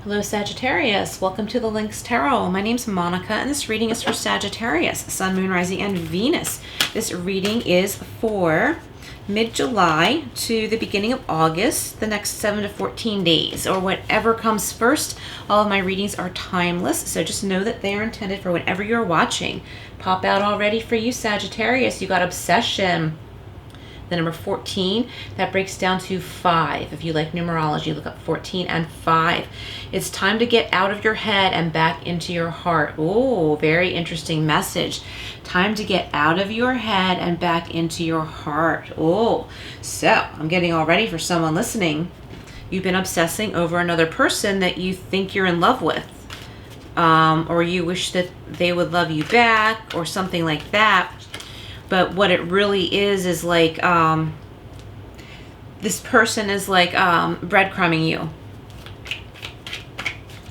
Hello Sagittarius, welcome to the Lynx Tarot. My name's Monica and this reading is for Sagittarius, Sun, Moon, Rising, and Venus. This reading is for mid-July to the beginning of August, the next 7 to 14 days, or whatever comes first. All of my readings are timeless, so just know that they are intended for whenever you're watching. Pop out already for you, Sagittarius. You got Obsession. The number 14, that breaks down to 5. If you like numerology, look up 14 and 5. It's time to get out of your head and back into your heart. Oh, very interesting message. Time to get out of your head and back into your heart. Oh, so I'm getting all ready for someone listening. You've been obsessing over another person that you think you're in love with. Or you wish that they would love you back or something like that. But what it really is like, this person is like breadcrumbing you.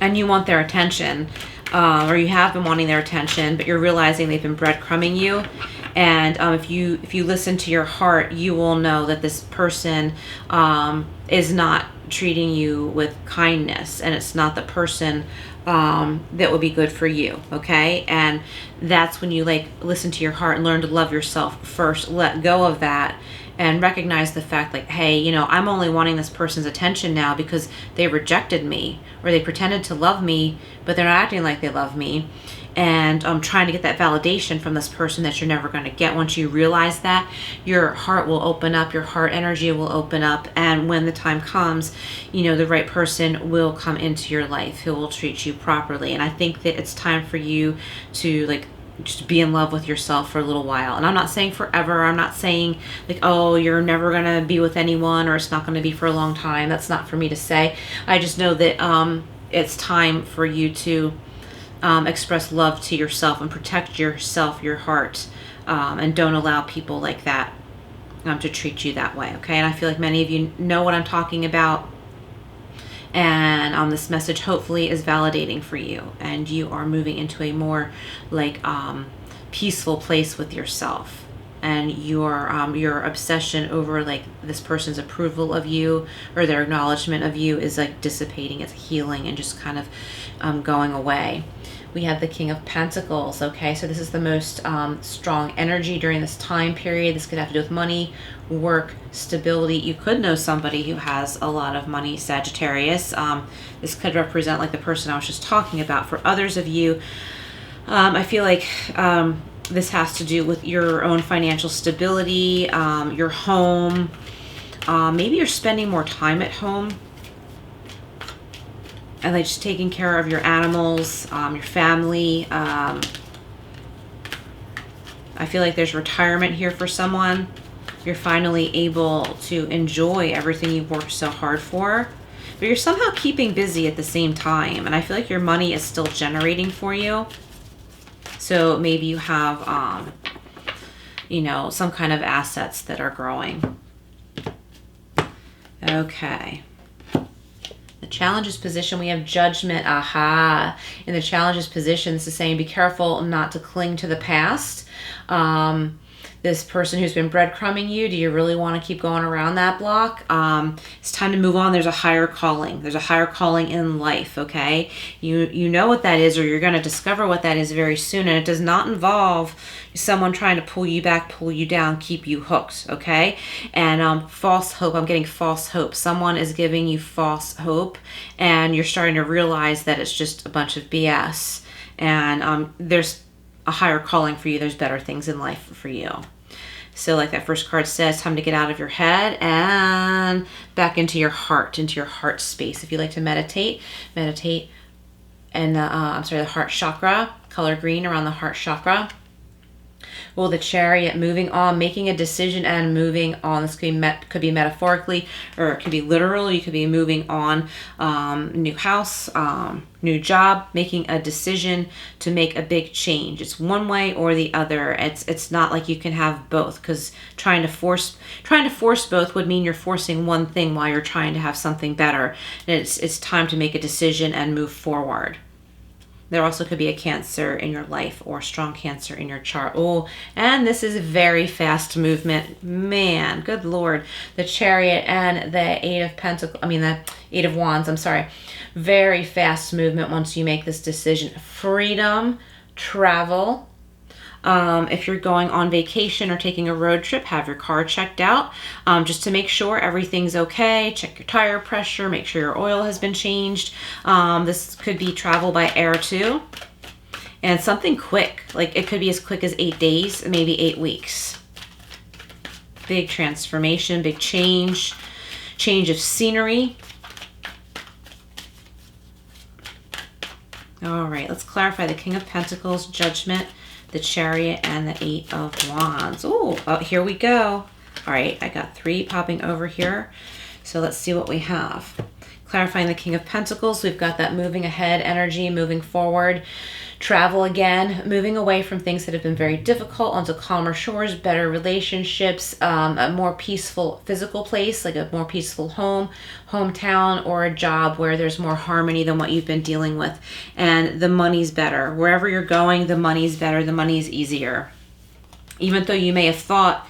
And you want their attention. Or you have been wanting their attention, but you're realizing they've been breadcrumbing you. And if you listen to your heart, you will know that this person is not treating you with kindness. And it's not the person that would be good for you, okay? And that's when you listen to your heart and learn to love yourself first. Let go of that and recognize the fact hey, I'm only wanting this person's attention now because they rejected me or they pretended to love me, but they're not acting like they love me. And I'm trying to get that validation from this person that you're never going to get. Once you realize that, your heart will open up, your heart energy will open up, and when the time comes, the right person will come into your life who will treat you properly. And I think that it's time for you to just be in love with yourself for a little while. And I'm not saying forever. I'm not saying oh, you're never going to be with anyone or it's not going to be for a long time. That's not for me to say. I just know that it's time for you to express love to yourself and protect yourself, your heart, and don't allow people like that to treat you that way, okay? And I feel like many of you know what I'm talking about, and this message hopefully is validating for you, and you are moving into a more peaceful place with yourself, and your obsession over this person's approval of you or their acknowledgement of you is dissipating, it's healing and just kind of going away. We have the King of Pentacles, okay? So this is the most strong energy during this time period. This could have to do with money, work, stability. You could know somebody who has a lot of money, Sagittarius. This could represent the person I was just talking about. For others of you, I feel this has to do with your own financial stability, your home. Maybe you're spending more time at home. And just taking care of your animals, your family. I feel like there's retirement here for someone. You're finally able to enjoy everything you've worked so hard for. But you're somehow keeping busy at the same time. And I feel like your money is still generating for you. So maybe you have, some kind of assets that are growing. Okay. The challenges position, we have Judgment. Aha. In the challenges position, this is saying be careful not to cling to the past. This person who's been breadcrumbing you, do you really want to keep going around that block? It's time to move on. There's a higher calling. There's a higher calling in life, okay? You know what that is, or you're going to discover what that is very soon, and it does not involve someone trying to pull you back, pull you down, keep you hooked, okay? And false hope, I'm getting false hope. Someone is giving you false hope, and you're starting to realize that it's just a bunch of BS. And there's a higher calling for you. There's better things in life for you. So like that first card says, time to get out of your head and back into your heart space. If you like to meditate and the heart chakra, color green around the heart chakra. Well, the Chariot, moving on, making a decision and moving on. This could be metaphorically, or it could be literal. You could be moving on, new house, new job, making a decision to make a big change. It's one way or the other. It's not like you can have both, because trying to force both would mean you're forcing one thing while you're trying to have something better. And it's time to make a decision and move forward. There also could be a Cancer in your life or strong Cancer in your chart. Oh, and this is very fast movement. Man, good Lord. The Chariot and the the Eight of Wands, I'm sorry. Very fast movement once you make this decision. Freedom, travel. If you're going on vacation or taking a road trip, have your car checked out just to make sure everything's okay. Check your tire pressure, make sure your oil has been changed. This could be travel by air too. And something quick, like it could be as quick as 8 days, maybe 8 weeks. Big transformation, big change of scenery. All right, let's clarify the King of Pentacles, Judgment, the Chariot, and the Eight of Wands. Oh, here we go. All right, I got 3 popping over here. So let's see what we have. Clarifying the King of Pentacles, we've got that moving ahead energy, moving forward, travel again, moving away from things that have been very difficult onto calmer shores, better relationships, a more peaceful physical place, like a more peaceful hometown, or a job where there's more harmony than what you've been dealing with. And the money's better. Wherever you're going, the money's better, the money's easier. Even though you may have thought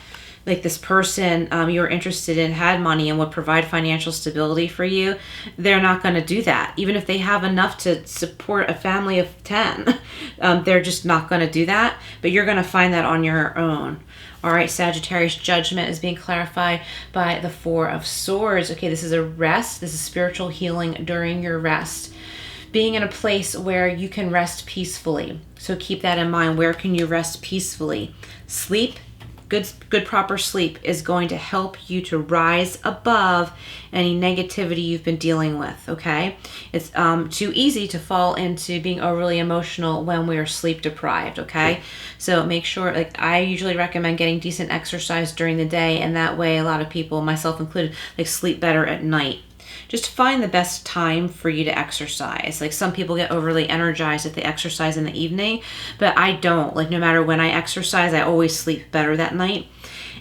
like this person you were interested in had money and would provide financial stability for you, they're not going to do that. Even if they have enough to support a family of 10, they're just not going to do that. But you're going to find that on your own. All right, Sagittarius, Judgment is being clarified by the Four of Swords. Okay, this is a rest. This is spiritual healing during your rest. Being in a place where you can rest peacefully. So keep that in mind. Where can you rest peacefully? Sleep. Good proper sleep is going to help you to rise above any negativity you've been dealing with, okay? It's too easy to fall into being overly emotional when we are sleep deprived, okay? So make sure, like I usually recommend getting decent exercise during the day, and that way a lot of people, myself included, like sleep better at night. Just find the best time for you to exercise. Like some people get overly energized if they exercise in the evening, but I don't. Like no matter when I exercise, I always sleep better that night.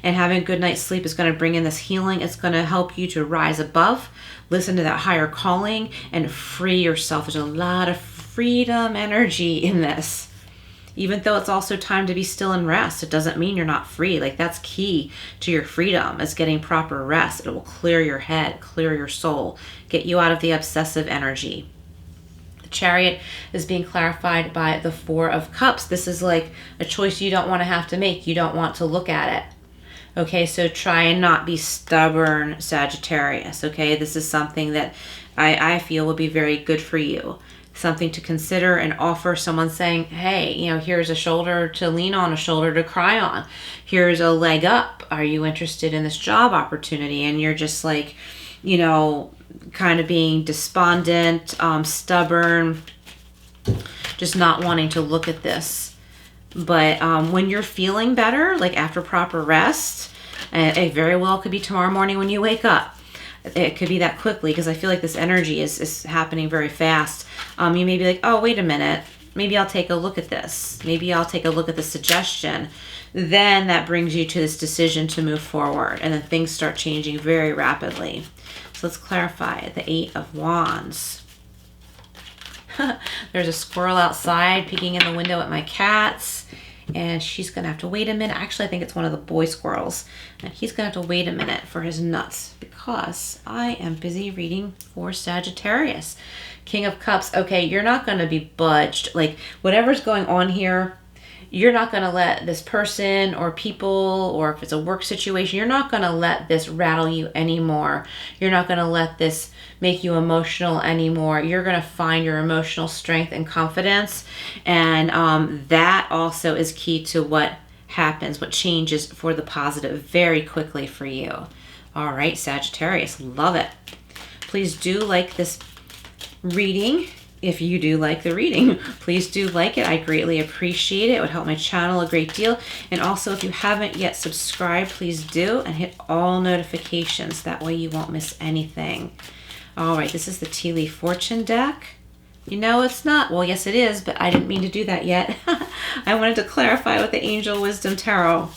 And having a good night's sleep is going to bring in this healing. It's going to help you to rise above, listen to that higher calling, and free yourself. There's a lot of freedom energy in this. Even though it's also time to be still and rest, it doesn't mean you're not free. Like that's key to your freedom, is getting proper rest. It will clear your head, clear your soul, get you out of the obsessive energy. The Chariot is being clarified by the Four of Cups. This is like a choice you don't want to have to make. You don't want to look at it. Okay, so try and not be stubborn, Sagittarius. Okay, this is something that I feel would be very good for you. Something to consider and offer someone, saying, hey, you know, here's a shoulder to lean on, a shoulder to cry on. Here's a leg up. Are you interested in this job opportunity? And you're just like, you know, kind of being despondent, stubborn, just not wanting to look at this. But when you're feeling better, like after proper rest, it very well could be tomorrow morning when you wake up. It could be that quickly, because I feel like this energy is happening very fast. You may be like, oh, wait a minute. Maybe I'll take a look at this. Maybe I'll take a look at the suggestion. Then that brings you to this decision to move forward. And then things start changing very rapidly. So let's clarify the Eight of Wands. There's a squirrel outside peeking in the window at my cats. And she's going to have to wait a minute. Actually, I think it's one of the boy squirrels. And he's going to have to wait a minute for his nuts, because I am busy reading for Sagittarius. King of Cups. Okay, you're not going to be budged. Like, whatever's going on here, you're not going to let this person or people, or if it's a work situation, you're not going to let this rattle you anymore. You're not going to let this make you emotional anymore. You're going to find your emotional strength and confidence. And that also is key to what happens, what changes for the positive very quickly for you. All right, Sagittarius, love it. Please do like this reading. If you do like the reading, please do like it. I greatly appreciate it. It would help my channel a great deal. And also, if you haven't yet subscribed, please do, and hit all notifications. That way you won't miss anything. All right, this is the Tea Leaf Fortune deck. You know it's not. Well, yes it is, but I didn't mean to do that yet. I wanted to clarify with the Angel Wisdom Tarot.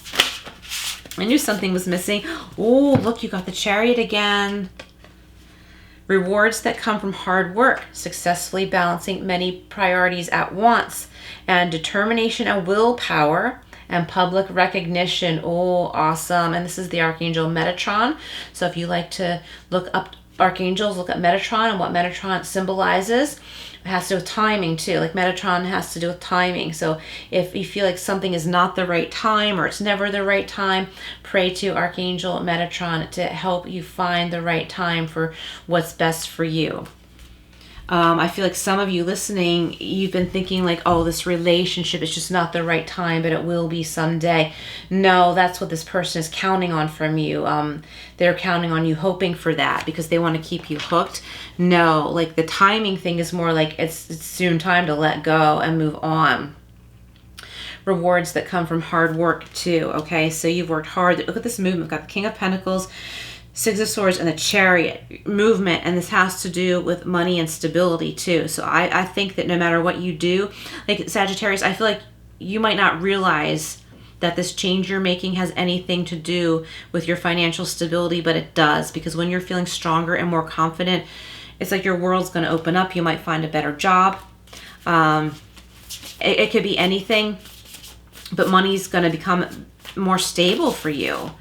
I knew something was missing. Oh, look, you got the Chariot again. Rewards that come from hard work, successfully balancing many priorities at once, and determination and willpower and public recognition. Oh, awesome. And this is the Archangel Metatron. So if you like to look up archangels, look at Metatron and what Metatron symbolizes. It has to do with timing too. Like Metatron has to do with timing. So if you feel like something is not the right time or it's never the right time, pray to Archangel Metatron to help you find the right time for what's best for you. I feel like some of you listening, you've been thinking like, oh, this relationship is just not the right time, but it will be someday. No, that's what this person is counting on from you. They're counting on you, hoping for that because they want to keep you hooked. No, like the timing thing is more like it's soon time to let go and move on. Rewards that come from hard work too, okay? So you've worked hard. Look at this movement. We've got the King of Pentacles, Six of Swords, and the Chariot movement, and this has to do with money and stability too. So I think that no matter what you do, like Sagittarius, I feel like you might not realize that this change you're making has anything to do with your financial stability, but it does, because when you're feeling stronger and more confident, it's like your world's going to open up. You might find a better job. It could be anything, but money's going to become more stable for you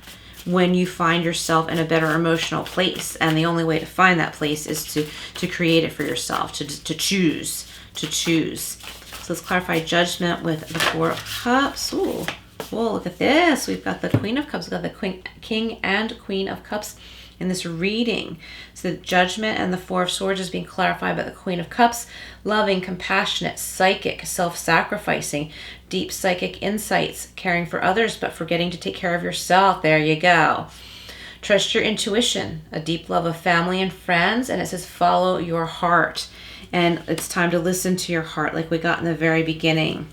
when you find yourself in a better emotional place. And the only way to find that place is to create it for yourself, to choose. So let's clarify judgment with the Four of Cups. Ooh, whoa, look at this. We've got the Queen of Cups. We've got the King and Queen of Cups in this reading. So the judgment and the Four of Swords is being clarified by the Queen of Cups. Loving, compassionate, psychic, self-sacrificing, deep psychic insights, caring for others, but forgetting to take care of yourself. There you go. Trust your intuition, a deep love of family and friends, and it says follow your heart. And it's time to listen to your heart like we got in the very beginning.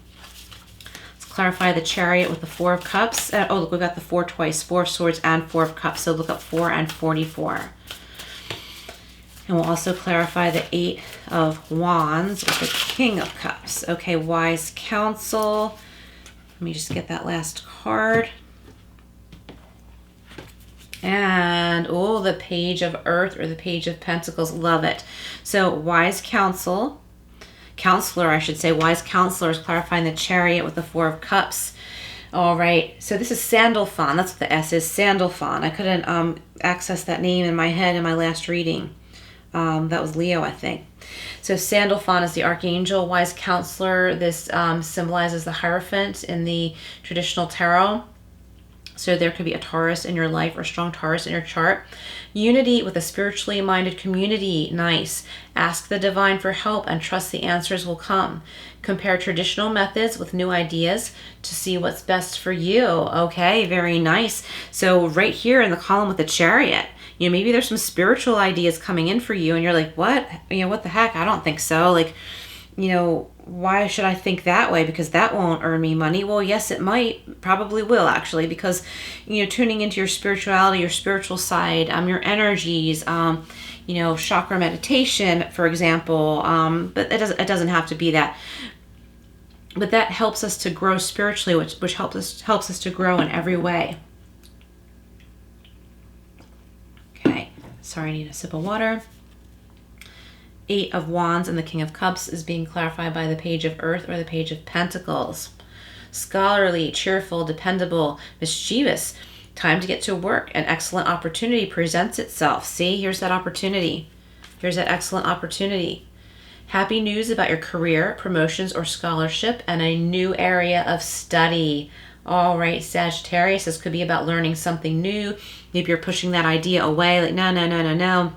Let's clarify the Chariot with the Four of Cups. Oh, look, we got the 4 twice, 4 of Swords and 4 of Cups. So look up 4 and 44. And we'll also clarify the 8 of Wands with the King of Cups. Okay, wise counsel. Let me just get that last card. And, oh, the Page of Earth or the Page of Pentacles. Love it. So wise counsel, counselor, I should say, wise counselor is clarifying the Chariot with the 4 of Cups. All right, so this is Sandalphon. That's what the S is, Sandalphon. I couldn't access that name in my head in my last reading. That was Leo, I think. So Sandalphon is the Archangel, wise counselor. This symbolizes the Hierophant in the traditional tarot. So there could be a Taurus in your life or a strong Taurus in your chart. Unity with a spiritually minded community. Nice. Ask the divine for help and trust the answers will come. Compare traditional methods with new ideas to see what's best for you. Okay, very nice. So right here in the column with the Chariot, you know, maybe there's some spiritual ideas coming in for you and you're like, what? You know, what the heck? I don't think so. Like, you know, why should I think that way? Because that won't earn me money. Well, yes, it might, probably will actually, because, you know, tuning into your spirituality, your spiritual side, your energies, you know, chakra meditation, for example, but it doesn't have to be that. But that helps us to grow spiritually, which helps us to grow in every way. Okay, sorry, I need a sip of water. 8 of Wands and the King of Cups is being clarified by the Page of Earth or the Page of Pentacles. Scholarly, cheerful, dependable, mischievous. Time to get to work. An excellent opportunity presents itself. See, here's that opportunity. Here's that excellent opportunity. Happy news about your career, promotions, or scholarship, and a new area of study. All right, Sagittarius, this could be about learning something new. Maybe you're pushing that idea away, like, no.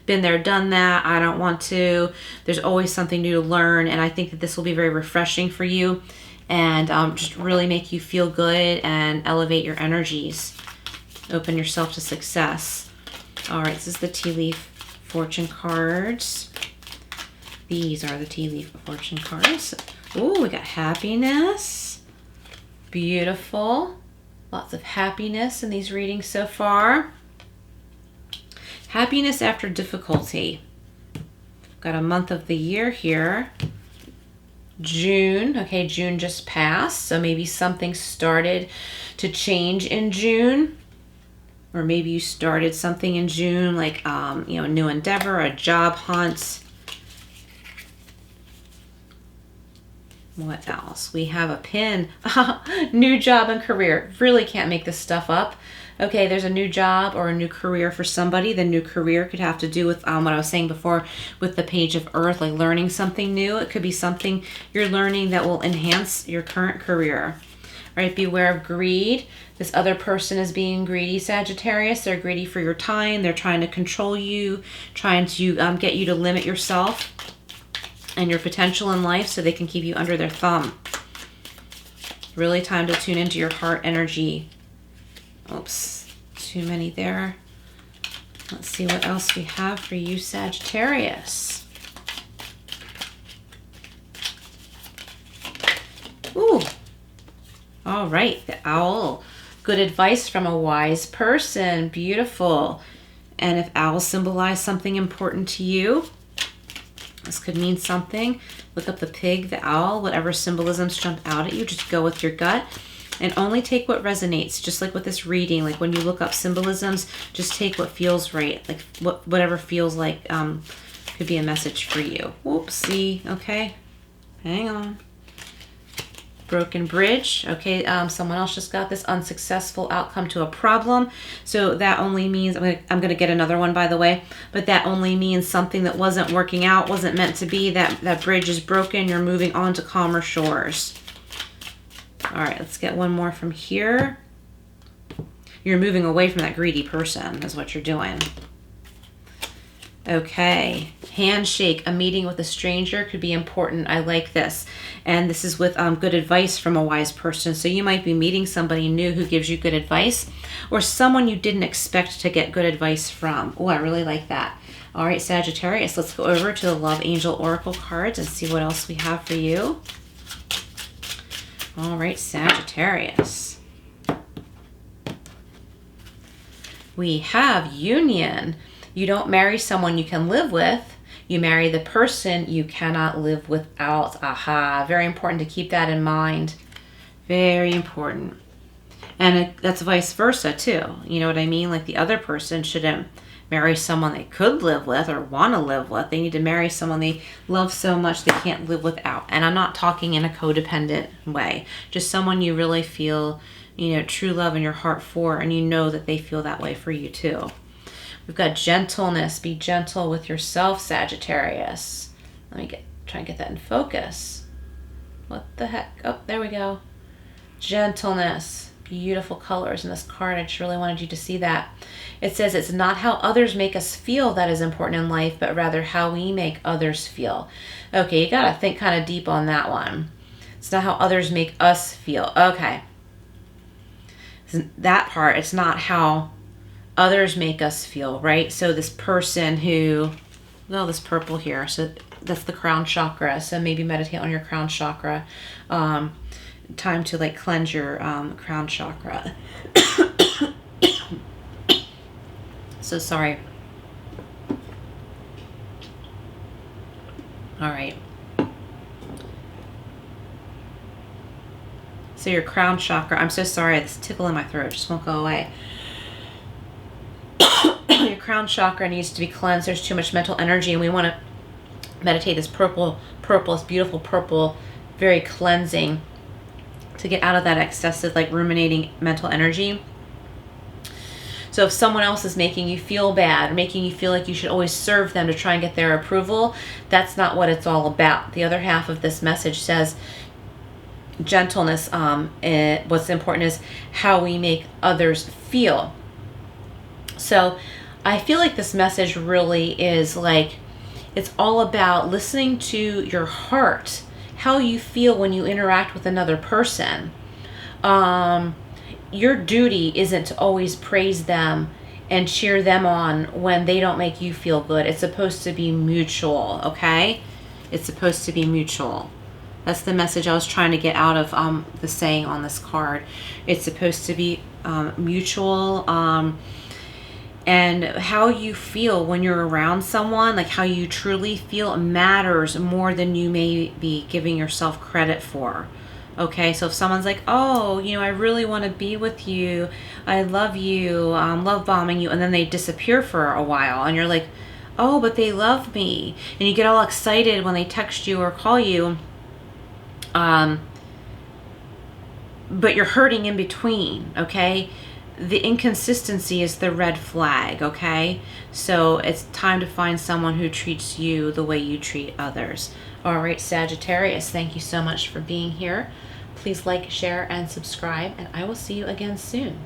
Been there, done that. I don't want to. There's always something new to learn, and I think that this will be very refreshing for you and just really make you feel good and elevate your energies. Open yourself to success. All right, this is the tea leaf fortune cards. These are the tea leaf fortune cards. Oh, we got happiness. Beautiful. Lots of happiness in these readings so far. Happiness after difficulty. Got a month of the year here. June. Okay, June just passed, so maybe something started to change in June. Or maybe you started something in June, like, you know, a new endeavor, a job hunt. What else? We have a pin. New job and career. Really can't make this stuff up. Okay, there's a new job or a new career for somebody. The new career could have to do with what I was saying before with the Page of Earth, like learning something new. It could be something you're learning that will enhance your current career. All right, beware of greed. This other person is being greedy, Sagittarius. They're greedy for your time. They're trying to control you, trying to get you to limit yourself and your potential in life so they can keep you under their thumb. Really time to tune into your heart energy. Oops, too many there. Let's see what else we have for you, Sagittarius. Ooh. All right, the owl. Good advice from a wise person. Beautiful. And if owls symbolize something important to you, this could mean something. Look up the pig, the owl, whatever symbolisms jump out at you. Just go with your gut and only take what resonates. Just like with this reading, like when you look up symbolisms, just take what feels right. Like whatever feels like could be a message for you. Whoopsie. Okay, hang on. Broken bridge. Okay, someone else just got this. Unsuccessful outcome to a problem. So that only means, I'm gonna get another one, by the way, but that only means something that wasn't working out, wasn't meant to be. That bridge is broken. You're moving on to calmer shores. All right, let's get one more from here. You're moving away from that greedy person is what you're doing. Okay, handshake. A meeting with a stranger could be important. I like this. And this is with good advice from a wise person. So you might be meeting somebody new who gives you good advice, or someone you didn't expect to get good advice from. Oh, I really like that. All right, Sagittarius, let's go over to the Love Angel Oracle cards and see what else we have for you. All right, Sagittarius. We have union. You don't marry someone you can live with. You marry the person you cannot live without. Aha. Very important to keep that in mind. Very important. And that's vice versa too. You know what I mean? Like the other person shouldn't marry someone they could live with or want to live with. They need to marry someone they love so much they can't live without. And I'm not talking in a codependent way. Just someone you really feel, you know, true love in your heart for, and you know that they feel that way for you too. We've got gentleness. Be gentle with yourself, Sagittarius. Let me try and get that in focus. What the heck? Oh, there we go. Gentleness. Beautiful colors in this card. I just really wanted you to see that. It says it's not how others make us feel that is important in life, but rather how we make others feel. Okay, you got to think kind of deep on that one. It's not how others make us feel. Okay. That part, it's not how others make us feel, right? So this person who, well, this purple here, so that's the crown chakra. So maybe meditate on your crown chakra. Time to like cleanse your crown chakra. So sorry. All right. So your crown chakra, I'm so sorry, this tickle in my throat just won't go away. Your crown chakra needs to be cleansed. There's too much mental energy, and we want to meditate this purple, this beautiful purple, very cleansing, to get out of that excessive, like ruminating mental energy. So if someone else is making you feel bad, making you feel like you should always serve them to try and get their approval, that's not what it's all about. The other half of this message says gentleness. What's important is how we make others feel. So I feel like this message really is like, it's all about listening to your heart, how you feel when you interact with another person. Your duty isn't to always praise them and cheer them on when they don't make you feel good. It's supposed to be mutual, okay? It's supposed to be mutual. That's the message I was trying to get out of the saying on this card. It's supposed to be mutual. And how you feel when you're around someone, like how you truly feel, matters more than you may be giving yourself credit for. Okay, so if someone's like, oh, you know, I really want to be with you, I love you, love bombing you, and then they disappear for a while, and you're like, oh, but they love me, and you get all excited when they text you or call you, but you're hurting in between, okay? The inconsistency is the red flag, okay? So it's time to find someone who treats you the way you treat others. All right, Sagittarius, thank you so much for being here. Please like, share, and subscribe, and I will see you again soon.